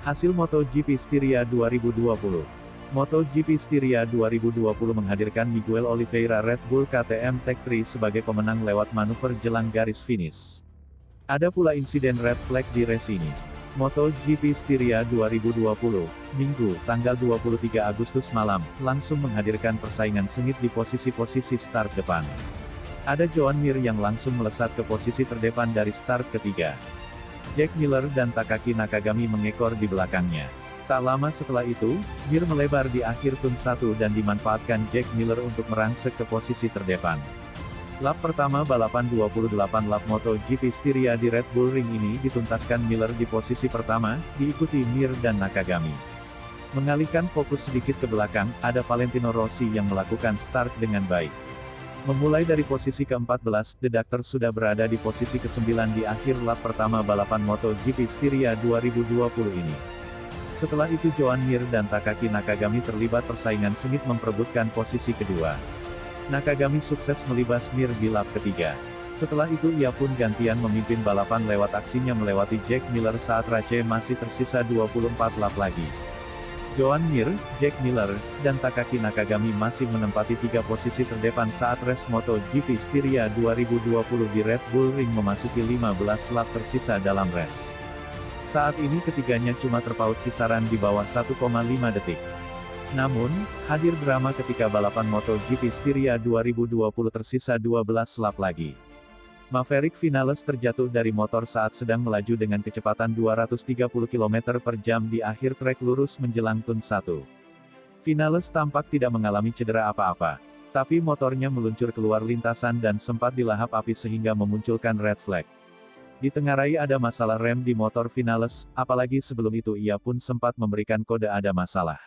Hasil MotoGP Styria 2020. MotoGP Styria 2020 menghadirkan Miguel Oliveira Red Bull KTM Tech3 sebagai pemenang lewat manuver jelang garis finish. Ada pula insiden red flag di race ini. MotoGP Styria 2020, Minggu, tanggal 23 Agustus malam, langsung menghadirkan persaingan sengit di posisi-posisi start depan. Ada Joan Mir yang langsung melesat ke posisi terdepan dari start ketiga. Jack Miller dan Takaki Nakagami mengekor di belakangnya. Tak lama setelah itu, Mir melebar di akhir turn 1 dan dimanfaatkan Jack Miller untuk merangsek ke posisi terdepan. Lap pertama balapan 28 lap MotoGP Styria di Red Bull Ring ini dituntaskan Miller di posisi pertama, diikuti Mir dan Nakagami. Mengalihkan fokus sedikit ke belakang, ada Valentino Rossi yang melakukan start dengan baik. Memulai dari posisi ke-14, The Doctor sudah berada di posisi ke-9 di akhir lap pertama balapan MotoGP Styria 2020 ini. Setelah itu Joan Mir dan Takaki Nakagami terlibat persaingan sengit memperebutkan posisi kedua. Nakagami sukses melibas Mir di lap ketiga. Setelah itu ia pun gantian memimpin balapan lewat aksinya melewati Jack Miller saat race masih tersisa 24 lap lagi. Joan Mir, Jack Miller, dan Takaki Nakagami masih menempati 3 posisi terdepan saat race MotoGP Styria 2020 di Red Bull Ring memasuki 15 lap tersisa dalam race. Saat ini ketiganya cuma terpaut kisaran di bawah 1,5 detik. Namun, hadir drama ketika balapan MotoGP Styria 2020 tersisa 12 lap lagi. Maverick Vinales terjatuh dari motor saat sedang melaju dengan kecepatan 230 km per jam di akhir trek lurus menjelang turn 1. Vinales tampak tidak mengalami cedera apa-apa, tapi motornya meluncur keluar lintasan dan sempat dilahap api sehingga memunculkan red flag. Ditengarai ada masalah rem di motor Vinales, apalagi sebelum itu ia pun sempat memberikan kode ada masalah.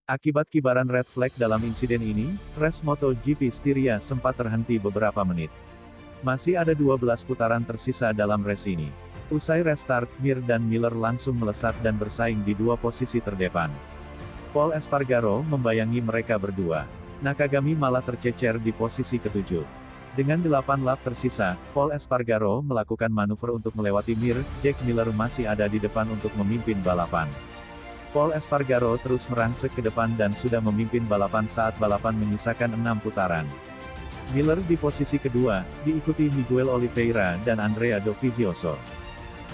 Akibat kibaran red flag dalam insiden ini, race MotoGP Styria sempat terhenti beberapa menit. Masih ada 12 putaran tersisa dalam race ini. Usai restart, Mir dan Miller langsung melesat dan bersaing di 2 posisi terdepan. Pol Espargaro membayangi mereka berdua. Nakagami malah tercecer di posisi ke-7. Dengan 8 lap tersisa, Pol Espargaro melakukan manuver untuk melewati Mir, Jack Miller masih ada di depan untuk memimpin balapan. Pol Espargaro terus merangsek ke depan dan sudah memimpin balapan saat balapan menyisakan 6 putaran. Miller di posisi kedua, diikuti Miguel Oliveira dan Andrea Dovizioso.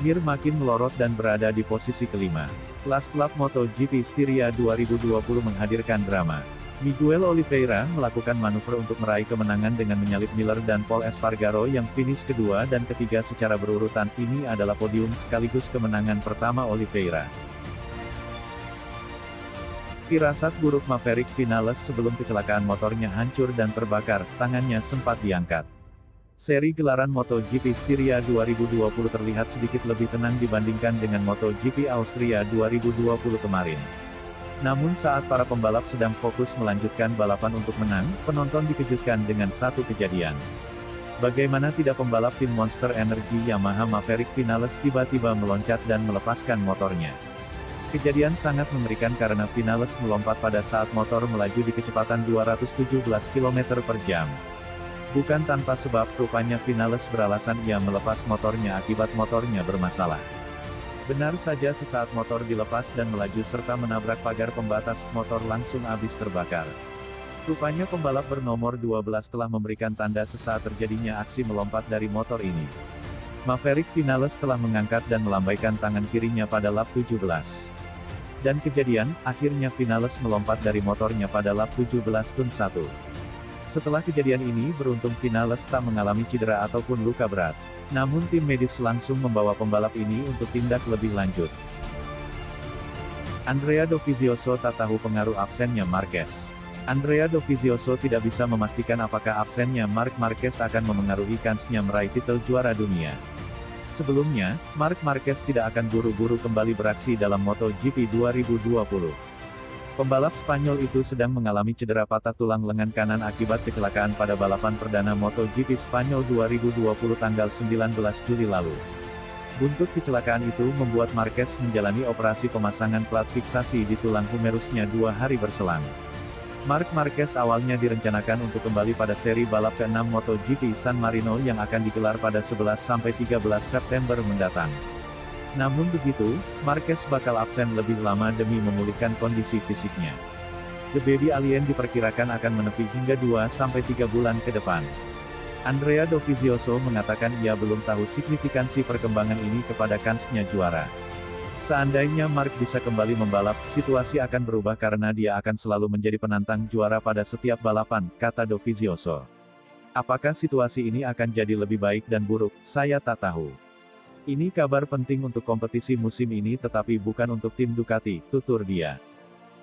Mir makin melorot dan berada di posisi kelima. Last lap MotoGP Styria 2020 menghadirkan drama. Miguel Oliveira melakukan manuver untuk meraih kemenangan dengan menyalip Miller dan Pol Espargaro yang finish kedua dan ketiga secara berurutan. Ini adalah podium sekaligus kemenangan pertama Oliveira. Firasat buruk Maverick Vinales sebelum kecelakaan motornya hancur dan terbakar, tangannya sempat diangkat. Seri gelaran MotoGP Styria 2020 terlihat sedikit lebih tenang dibandingkan dengan MotoGP Austria 2020 kemarin. Namun saat para pembalap sedang fokus melanjutkan balapan untuk menang, penonton dikejutkan dengan satu kejadian. Bagaimana tidak pembalap tim Monster Energy Yamaha Maverick Vinales tiba-tiba meloncat dan melepaskan motornya. Kejadian sangat mengerikan karena Vinales melompat pada saat motor melaju di kecepatan 217 km per jam. Bukan tanpa sebab, rupanya Vinales beralasan ia melepas motornya akibat motornya bermasalah. Benar saja sesaat motor dilepas dan melaju serta menabrak pagar pembatas, motor langsung habis terbakar. Rupanya pembalap bernomor 12 telah memberikan tanda sesaat terjadinya aksi melompat dari motor ini. Maverick Vinales telah mengangkat dan melambaikan tangan kirinya pada lap 17. Dan kejadian, akhirnya Vinales melompat dari motornya pada lap 17 turn 1. Setelah kejadian ini beruntung Vinales tak mengalami cedera ataupun luka berat. Namun tim medis langsung membawa pembalap ini untuk tindak lebih lanjut. Andrea Dovizioso tak tahu pengaruh absennya Marquez. Andrea Dovizioso tidak bisa memastikan apakah absennya Marc Marquez akan memengaruhi kansnya meraih titel juara dunia. Sebelumnya, Marc Marquez tidak akan buru-buru kembali beraksi dalam MotoGP 2020. Pembalap Spanyol itu sedang mengalami cedera patah tulang lengan kanan akibat kecelakaan pada balapan perdana MotoGP Spanyol 2020 tanggal 19 Juli lalu. Buntut kecelakaan itu membuat Marquez menjalani operasi pemasangan plat fiksasi di tulang humerusnya 2 hari berselang. Marc Marquez awalnya direncanakan untuk kembali pada seri balap ke-6 MotoGP San Marino yang akan digelar pada 11-13 September mendatang. Namun begitu, Marquez bakal absen lebih lama demi memulihkan kondisi fisiknya. The Baby Alien diperkirakan akan menepi hingga 2-3 bulan ke depan. Andrea Dovizioso mengatakan ia belum tahu signifikansi perkembangan ini kepada kansnya juara. Seandainya Mark bisa kembali membalap, situasi akan berubah karena dia akan selalu menjadi penantang juara pada setiap balapan, kata Dovizioso. Apakah situasi ini akan jadi lebih baik dan buruk, saya tak tahu. Ini kabar penting untuk kompetisi musim ini tetapi bukan untuk tim Ducati, tutur dia.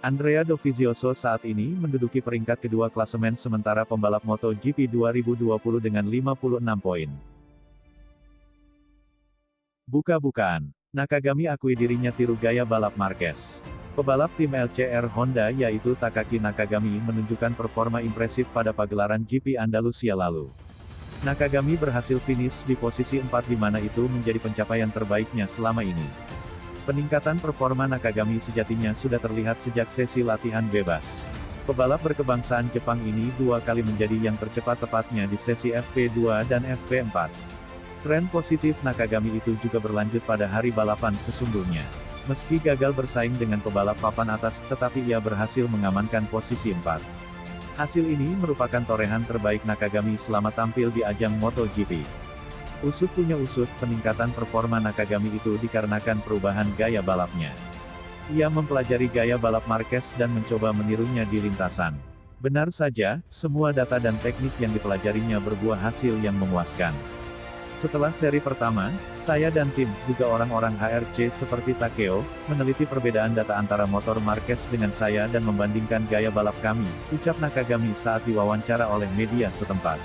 Andrea Dovizioso saat ini menduduki peringkat kedua klasemen sementara pembalap MotoGP 2020 dengan 56 poin. Buka-bukaan. Nakagami akui dirinya tiru gaya balap Marquez. Pebalap tim LCR Honda yaitu Takaki Nakagami menunjukkan performa impresif pada pagelaran GP Andalusia lalu. Nakagami berhasil finish di posisi 4 di mana itu menjadi pencapaian terbaiknya selama ini. Peningkatan performa Nakagami sejatinya sudah terlihat sejak sesi latihan bebas. Pebalap berkebangsaan Jepang ini 2 kali menjadi yang tercepat tepatnya di sesi FP2 dan FP4. Tren positif Nakagami itu juga berlanjut pada hari balapan sesungguhnya. Meski gagal bersaing dengan pebalap papan atas, tetapi ia berhasil mengamankan posisi 4. Hasil ini merupakan torehan terbaik Nakagami selama tampil di ajang MotoGP. Usut punya usut, peningkatan performa Nakagami itu dikarenakan perubahan gaya balapnya. Ia mempelajari gaya balap Marquez dan mencoba menirunya di lintasan. Benar saja, semua data dan teknik yang dipelajarinya berbuah hasil yang memuaskan. Setelah seri pertama, saya dan tim, juga orang-orang HRC seperti Takeo, meneliti perbedaan data antara motor Marquez dengan saya dan membandingkan gaya balap kami, ucap Nakagami saat diwawancara oleh media setempat.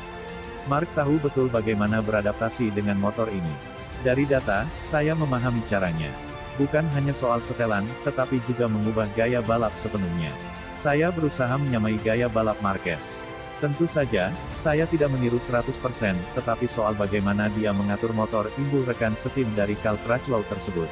Mark tahu betul bagaimana beradaptasi dengan motor ini. Dari data, saya memahami caranya. Bukan hanya soal setelan, tetapi juga mengubah gaya balap sepenuhnya. Saya berusaha menyamai gaya balap Marquez. Tentu saja, saya tidak meniru 100%, tetapi soal bagaimana dia mengatur motor, imbul rekan setim dari Cal Crutchlow tersebut.